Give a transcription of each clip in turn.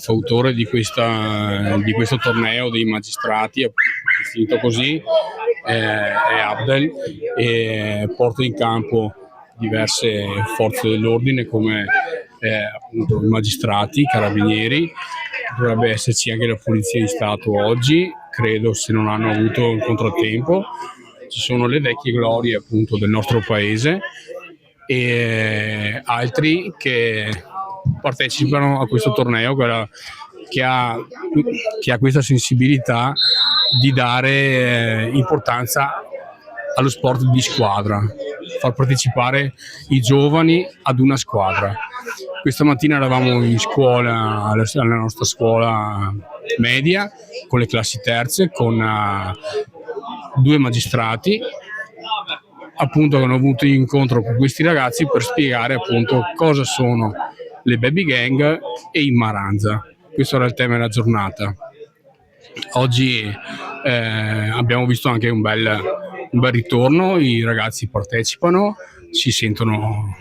fautore di questo torneo dei magistrati, definito così, è Abdel, e porta in campo diverse forze dell'ordine come appunto i magistrati, i carabinieri. Dovrebbe esserci anche la Polizia di Stato oggi, credo, se non hanno avuto un contrattempo. Ci sono le vecchie glorie appunto del nostro paese e altri che partecipano a questo torneo che ha questa sensibilità di dare importanza allo sport di squadra, far partecipare i giovani ad una squadra. Questa mattina eravamo in scuola, alla nostra scuola media, con le classi terze, con 2 magistrati, appunto, che hanno avuto incontro con questi ragazzi per spiegare appunto cosa sono le baby gang e il Maranza. Questo era il tema della giornata. Oggi abbiamo visto anche un bel ritorno, i ragazzi partecipano, si sentono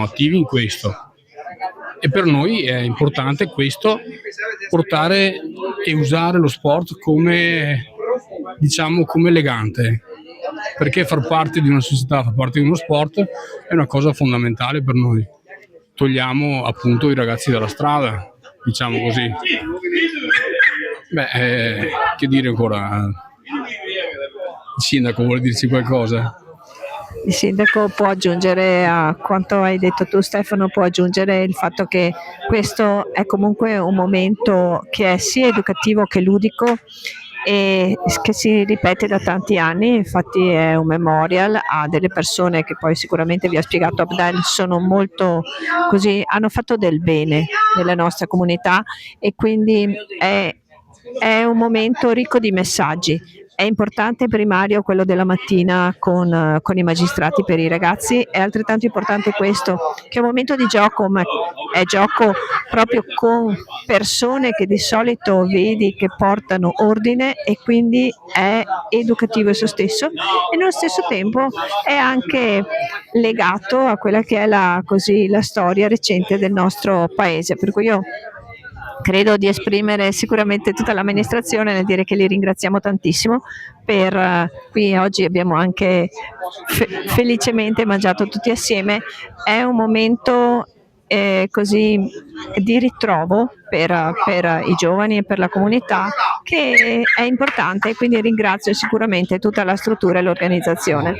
attivi in questo. E per noi è importante questo, portare e usare lo sport come, diciamo, come legante, perché far parte di una società, far parte di uno sport è una cosa fondamentale per noi. Togliamo appunto i ragazzi dalla strada, diciamo così. Che dire ancora? Il sindaco vuole dirci qualcosa? Il sindaco può aggiungere a quanto hai detto tu, Stefano, può aggiungere il fatto che questo è comunque un momento che è sia educativo che ludico e che si ripete da tanti anni. Infatti è un memorial a delle persone che poi sicuramente vi ha spiegato Abdel, sono molto così, hanno fatto del bene nella nostra comunità e quindi è un momento ricco di messaggi. È importante primario quello della mattina con i magistrati per i ragazzi, è altrettanto importante questo, che è un momento di gioco, ma è gioco proprio con persone che di solito vedi che portano ordine e quindi è educativo esso stesso e nello stesso tempo è anche legato a quella che è la storia recente del nostro paese, per cui io credo di esprimere sicuramente tutta l'amministrazione nel dire che li ringraziamo tantissimo qui oggi abbiamo anche felicemente mangiato tutti assieme, è un momento così di ritrovo per i giovani e per la comunità che è importante, quindi ringrazio sicuramente tutta la struttura e l'organizzazione.